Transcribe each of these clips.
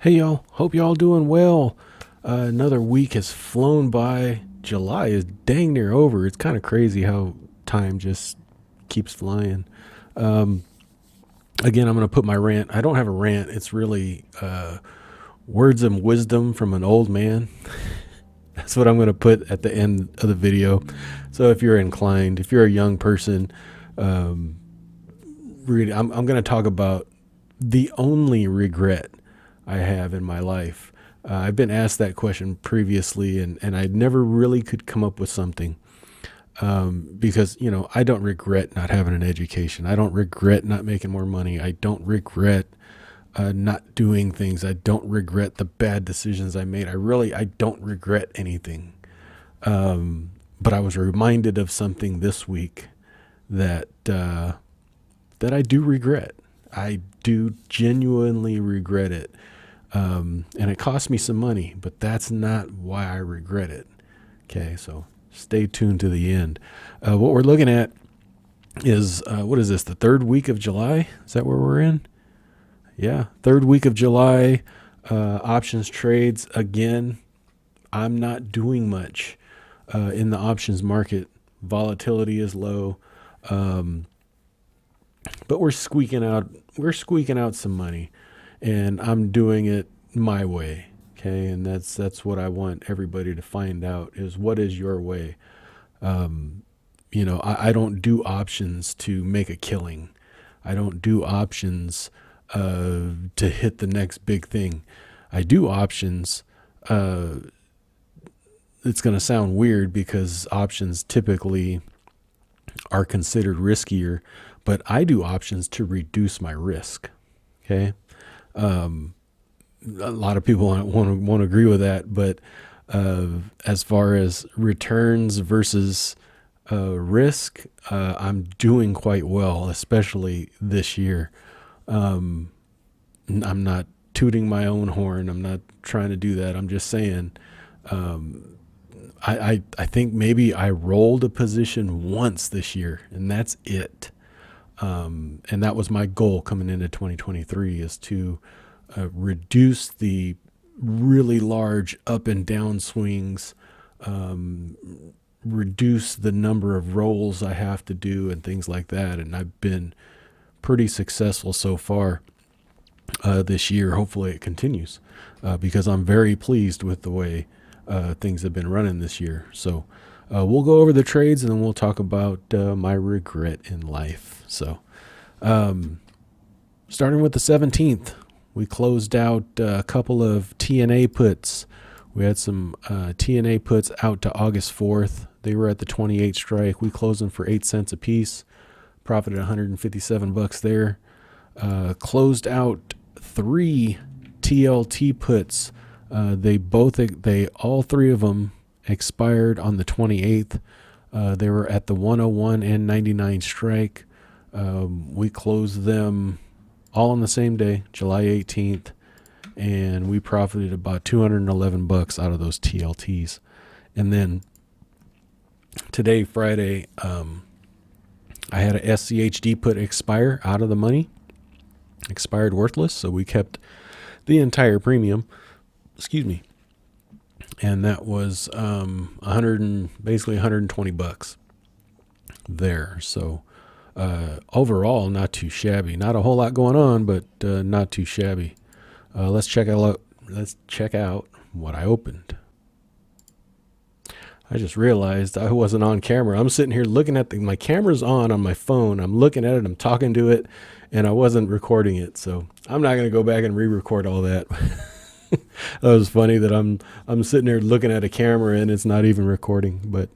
Hey y'all, hope y'all doing well. Another week has flown by. July is dang near over. It's kind of crazy how time just keeps flying. Um, Again, I'm going to put my rant. I don't have a rant. It's really words of wisdom from an old man. That's what I'm going to put at the end of the video. So if you're inclined, if you're a young person, um, I'm going to talk about the only regret I have in my life. I've been asked that question previously, and I never really could come up with something because, I don't regret not having an education. I don't regret not making more money. I don't regret not doing things. I don't regret the bad decisions I made. I don't regret anything. But I was reminded of something this week that that I do regret. I do genuinely regret it. And it cost me some money, but that's not why I regret it. Okay, so stay tuned to the end. What we're looking at is what is this, the third week of July? Is that where we're in? Yeah, third week of July. Options trades again. I'm not doing much in the options market. Volatility is low. Um, but we're squeaking out. We're squeaking out some money, and I'm doing it my way. Okay, and that's what I want everybody to find out is what is your way. I don't do options to make a killing. I don't do options to hit the next big thing. I do options. Uh, it's going to sound weird because options typically are considered riskier, but I do options to reduce my risk. Okay. Um, a lot of people won't agree with that, but as far as returns versus risk, I'm doing quite well, especially this year. Um, I'm not tooting my own horn. I'm not trying to do that. I'm just saying, um, I think maybe I rolled a position once this year, and that's it. And that was my goal coming into 2023 is to reduce the really large up and down swings, um, reduce the number of rolls I have to do and things like that. And I've been pretty successful so far this year. Hopefully it continues because I'm very pleased with the way things have been running this year. So we'll go over the trades and then we'll talk about my regret in life. So starting with the 17th, we closed out a couple of TNA puts. We had some TNA puts out to August 4th. They were at the 28 strike. We closed them for 8 cents a piece. Profited $157 there. Closed out 3 TLT puts. They all 3 of them expired on the 28th. They were at the 101 and 99 strike. We closed them all on the same day, July 18th, and we profited about $211 out of those TLTs. And then today, Friday, I had a SCHD put expire out of the money, expired worthless, so we kept the entire premium. Excuse me. And that was basically $120 there. So overall, not too shabby. Not a whole lot going on, but not too shabby. Let's check out what I opened. I just realized I wasn't on camera. I'm sitting here looking at my camera's on my phone. I'm looking at it. I'm talking to it, and I wasn't recording it. So I'm not going to go back and re-record all that. That was funny that I'm sitting there looking at a camera and it's not even recording. But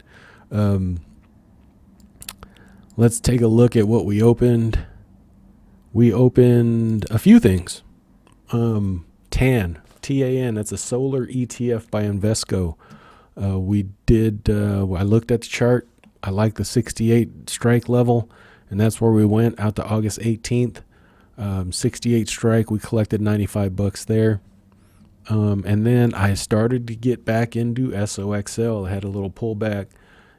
let's take a look at what we opened. We opened a few things. TAN, T-A-N, that's a solar ETF by Invesco. I looked at the chart. I like the 68 strike level, and that's where we went out to August 18th. 68 strike, we collected $95 there. And then I started to get back into SOXL. I had a little pullback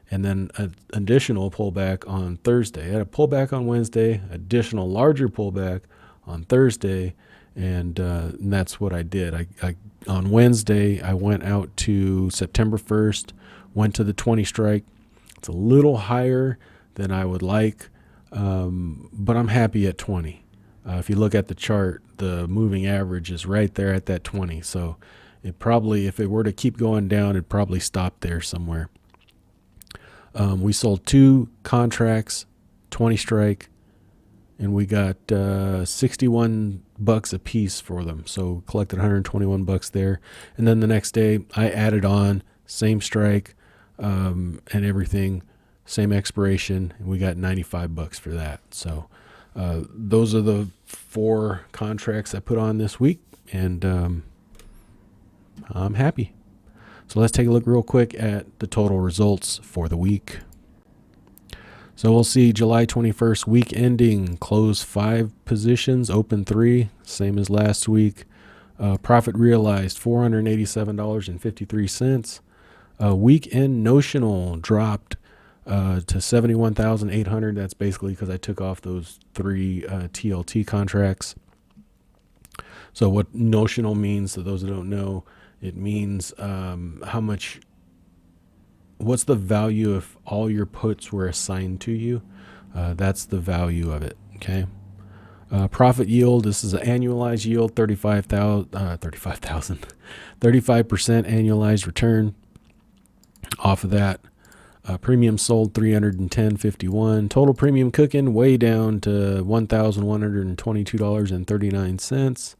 and then an additional pullback on Thursday. I had a pullback on Wednesday, additional larger pullback on Thursday, And that's what I did. I on Wednesday I went out to September 1st, went to the 20 strike. It's a little higher than I would like, but I'm happy at 20. If you look at the chart, the moving average is right there at that 20. So it probably, if it were to keep going down, it'd probably stop there somewhere. We sold 2 contracts, 20 strike, and we got $61 a piece for them. So collected $121 there. And then the next day I added on same strike and everything, same expiration, and we got $95 for that. So those are the 4 contracts I put on this week, and I'm happy. So let's take a look real quick at the total results for the week. So we'll see July 21st, week ending, close 5 positions, open 3, same as last week. Profit realized $487.53. Weekend notional dropped to 71,800. That's basically because I took off those 3 TLT contracts. So what notional means, to those that don't know, it means how much, what's the value if all your puts were assigned to you. That's the value of it. Okay. Profit yield, this is an annualized yield, 35% annualized return off of that. Premium sold 310.51. Total premium cooking way down to $1,122.39.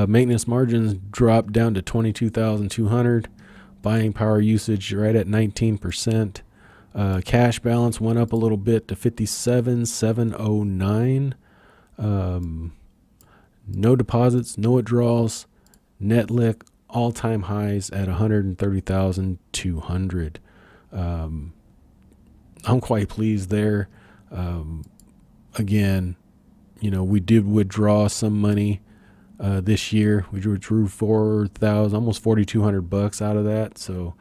Maintenance margins dropped down to 22,200. Buying power usage right at 19%. Cash balance went up a little bit to 57,709. No deposits, no withdrawals. Net lick all-time highs at 130,200. I'm quite pleased there. Again, we did withdraw some money this year. We drew 4,000, almost $4,200 out of that. So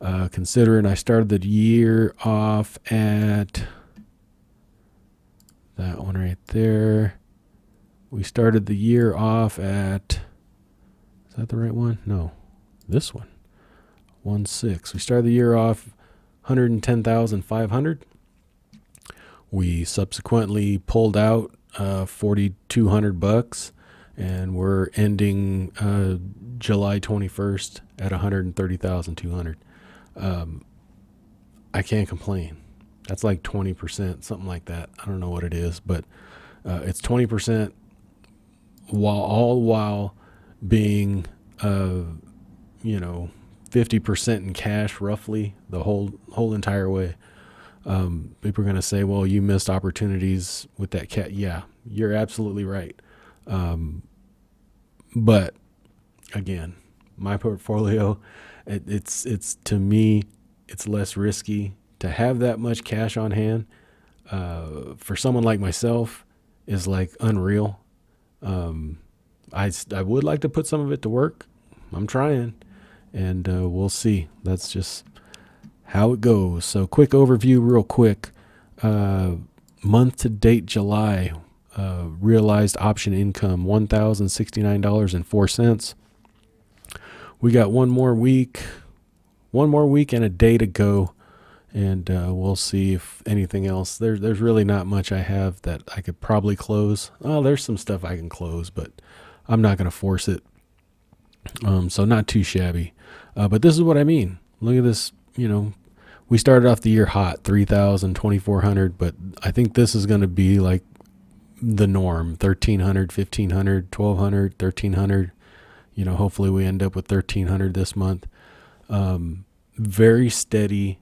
considering I started the year off at that one right there, we started the year off at, is that the right one? No, this one, 1.6. We started the year off 110,500. We subsequently pulled out $4,200, and we're ending July 21st at 130,200. I can't complain. That's like 20%, something like that. I don't know what it is, but it's 20% while being 50% in cash roughly the whole entire way. People are going to say, well, you missed opportunities with that cat. Yeah, you're absolutely right. But again, my portfolio, it's to me, it's less risky to have that much cash on hand. For someone like myself, is like unreal. I would like to put some of it to work. I'm trying, and we'll see. That's just how it goes. So quick overview real quick. Month to date July, realized option income $1,069.04. We got one more week and a day to go, and we'll see if anything else. There's really not much I have that I could probably close. Oh, there's some stuff I can close, but I'm not going to force it. So not too shabby. But this is what I mean. Look at this, we started off the year hot, 3,000, 2,400, but I think this is going to be like the norm, 1,300, 1,500, 1,200, 1,300. Hopefully we end up with 1,300 this month. Very steady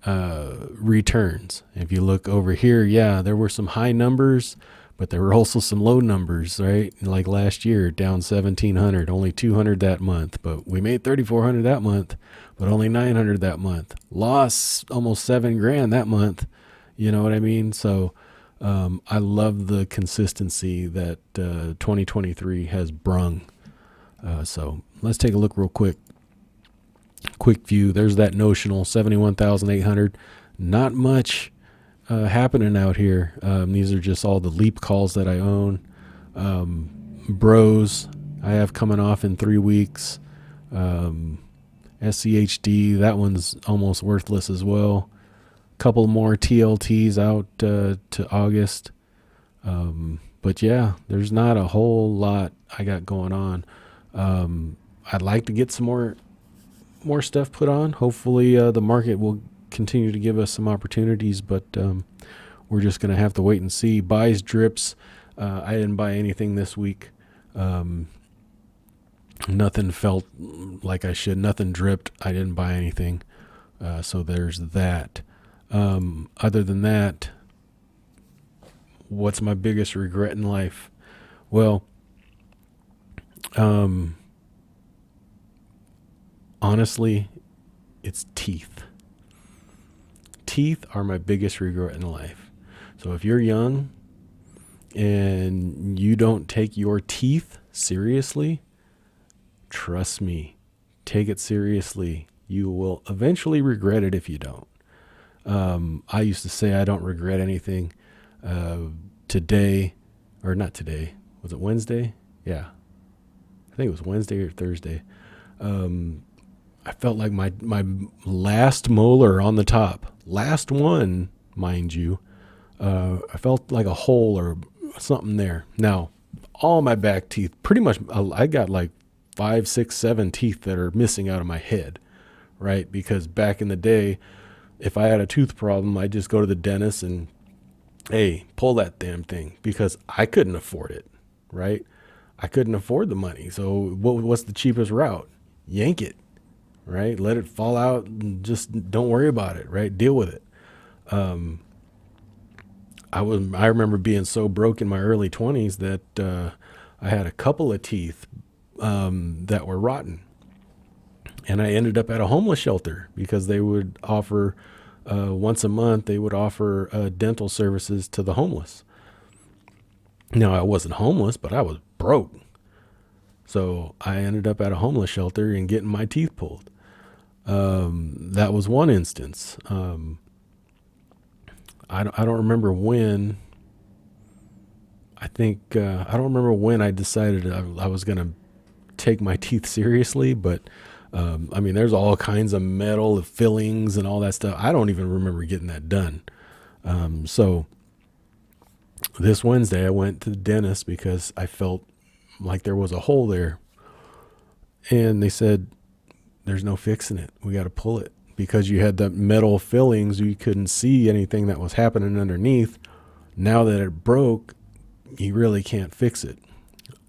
returns. If you look over here, yeah, there were some high numbers, but there were also some low numbers, right? Like last year, down 1,700, only 200 that month, but we made 3,400 that month, but only 900 that month. Lost almost $7,000 that month. You know what I mean? So I love the consistency that 2023 has brung. So let's take a look real quick. Quick view. There's that notional 71,800. Not much happening out here. These are just all the leap calls that I own. Bros, I have coming off in 3 weeks. SCHD, that one's almost worthless as well. Couple more TLTs out to August. But yeah, there's not a whole lot I got going on. I'd like to get some more stuff put on. Hopefully, the market will continue to give us some opportunities, but we're just gonna have to wait and see. Buys, drips. I didn't buy anything this week. Nothing felt like I should. Nothing dripped. I didn't buy anything. So there's that. Other than that, what's my biggest regret in life? Well, honestly, it's teeth. Teeth are my biggest regret in life. So if you're young and you don't take your teeth seriously, trust me, take it seriously. You will eventually regret it if you don't. I used to say I don't regret anything. Today, or not today, was it Wednesday? Yeah, I think it was Wednesday or Thursday. I felt like my last molar on the top, last one, mind you, I felt like a hole or something there. Now, all my back teeth, pretty much, I got like 5, 6, 7 teeth that are missing out of my head, right? Because back in the day, if I had a tooth problem, I'd just go to the dentist and, hey, pull that damn thing, because I couldn't afford it, right? I couldn't afford the money. So what's the cheapest route? Yank it, right? Let it fall out and just don't worry about it, right? Deal with it. I remember being so broke in my early 20s that I had a couple of teeth that were rotten. And I ended up at a homeless shelter because they would offer, once a month, they would offer dental services to the homeless. Now, I wasn't homeless, but I was broke. So I ended up at a homeless shelter and getting my teeth pulled. That was one instance. I don't remember when. I don't remember when I decided I was going to take my teeth seriously, but I mean, there's all kinds of metal fillings and all that stuff. I don't even remember getting that done. So this Wednesday I went to the dentist because I felt like there was a hole there, and they said, there's no fixing it. We got to pull it because you had the metal fillings. You couldn't see anything that was happening underneath. Now that it broke, you really can't fix it.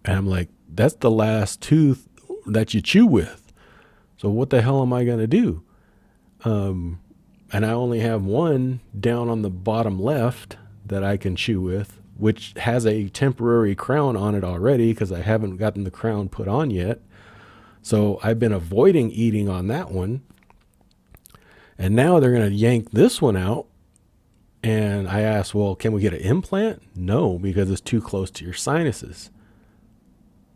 And I'm like, that's the last tooth that you chew with. So what the hell am I going to do? And I only have one down on the bottom left that I can chew with, which has a temporary crown on it already because I haven't gotten the crown put on yet. So I've been avoiding eating on that one. And now they're going to yank this one out. And I asked, well, can we get an implant? No, because it's too close to your sinuses.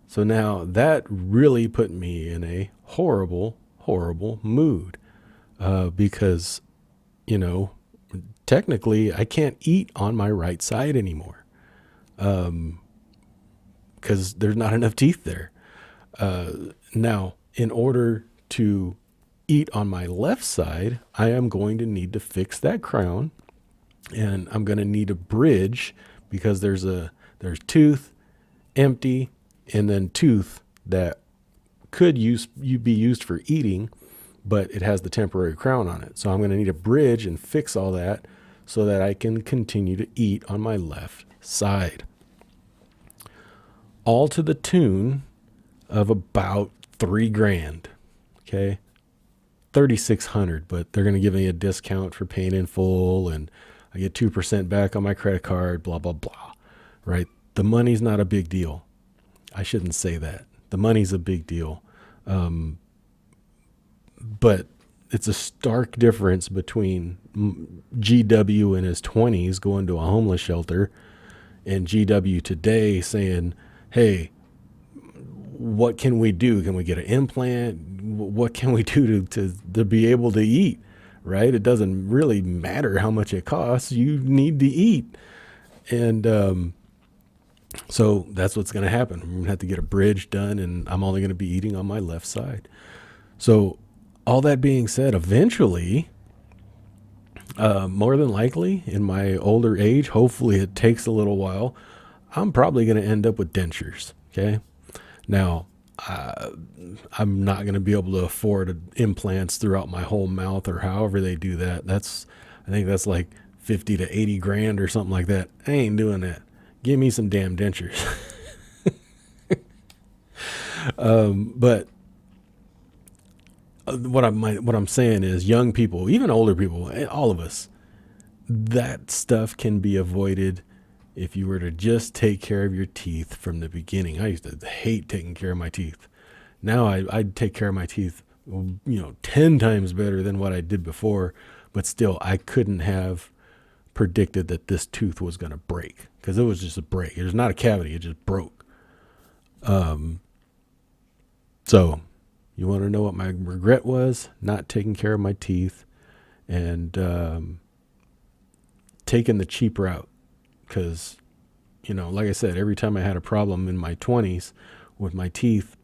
So now that really put me in a horrible, horrible mood because, technically I can't eat on my right side anymore because there's not enough teeth there. Now, in order to eat on my left side, I am going to need to fix that crown, and I'm going to need a bridge because there's tooth, empty, and then tooth that could be used for eating, but it has the temporary crown on it. So I'm going to need a bridge and fix all that so that I can continue to eat on my left side. All to the tune of about $3,000. Okay. 3,600, but they're going to give me a discount for paying in full, and I get 2% back on my credit card, blah, blah, blah. Right. The money's not a big deal. I shouldn't say that. The money's a big deal. But it's a stark difference between GW in his 20s going to a homeless shelter and GW today saying, hey, what can we do? Can we get an implant? What can we do to be able to eat? Right? It doesn't really matter how much it costs. You need to eat. And So that's what's going to happen. I'm going to have to get a bridge done, and I'm only going to be eating on my left side. So, all that being said, eventually, more than likely, in my older age, hopefully it takes a little while, I'm probably going to end up with dentures. Okay. Now, I'm not going to be able to afford implants throughout my whole mouth or however they do that. I think that's like 50 to 80 grand or something like that. I ain't doing that. Give me some damn dentures. But what I'm saying is, young people, even older people, all of us, that stuff can be avoided if you were to just take care of your teeth from the beginning. I used to hate taking care of my teeth. Now I take care of my teeth, 10 times better than what I did before. But still, I couldn't have predicted that this tooth was going to break, because it was just a break. It was not a cavity. It just broke. So you want to know what my regret was? Not taking care of my teeth and taking the cheap route. Because, like I said, every time I had a problem in my 20s with my teeth,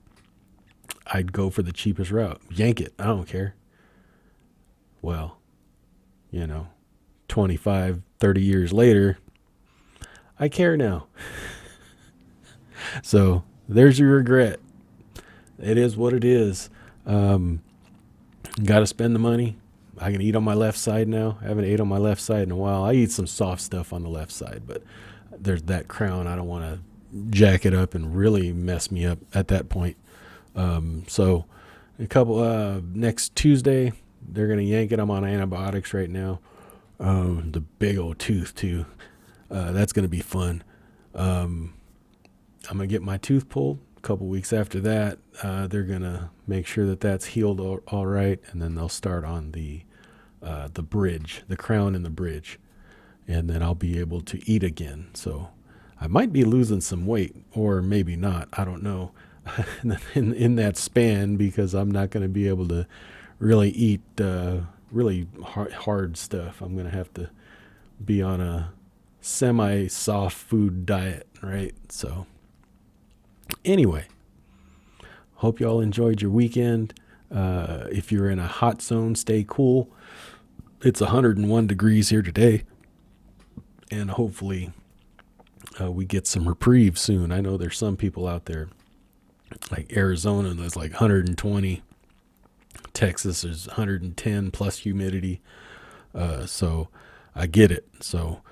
I'd go for the cheapest route. Yank it. I don't care. Well, 25, 30 years later, I care now. So there's your regret. It is what it is. Got to spend the money. I can eat on my left side now. I haven't ate on my left side in a while. I eat some soft stuff on the left side, but there's that crown. I don't want to jack it up and really mess me up at that point. So next Tuesday, they're going to yank it. I'm on antibiotics right now. The big old tooth too. That's going to be fun. I'm going to get my tooth pulled. A couple weeks after that, they're going to make sure that that's healed all right. And then they'll start on the bridge, the crown and the bridge. And then I'll be able to eat again. So I might be losing some weight, or maybe not. I don't know. in that span, because I'm not going to be able to really eat really hard stuff. I'm going to have to be on a semi-soft food diet, right? So anyway, hope y'all enjoyed your weekend. If you're in a hot zone, stay cool. It's 101 degrees here today, and hopefully we get some reprieve soon. I know there's some people out there, like Arizona, that's like 120. Texas is 110 plus humidity. So I get it. So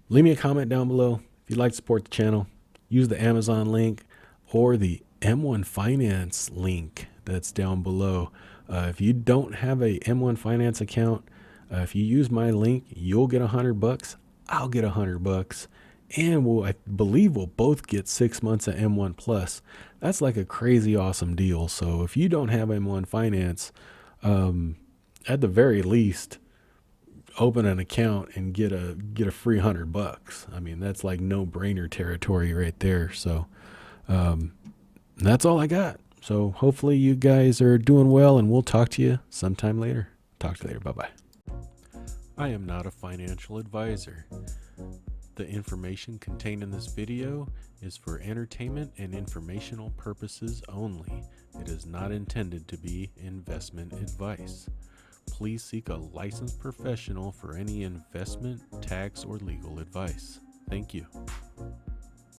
leave me a comment down below. If you'd like to support the channel, use the Amazon link or the M1 Finance link that's down below. If you don't have a M1 Finance account, if you use my link, you'll get $100. I'll get $100. And I believe we'll both get 6 months of M1 Plus. That's like a crazy awesome deal. So if you don't have M1 Finance, at the very least, open an account and get a free $100. I mean, that's like no brainer territory right there. So that's all I got. So hopefully you guys are doing well, and we'll talk to you sometime later. Talk to you later. Bye-bye. I am not a financial advisor. The information contained in this video is for entertainment and informational purposes only. It is not intended to be investment advice. Please seek a licensed professional for any investment, tax, or legal advice. Thank you.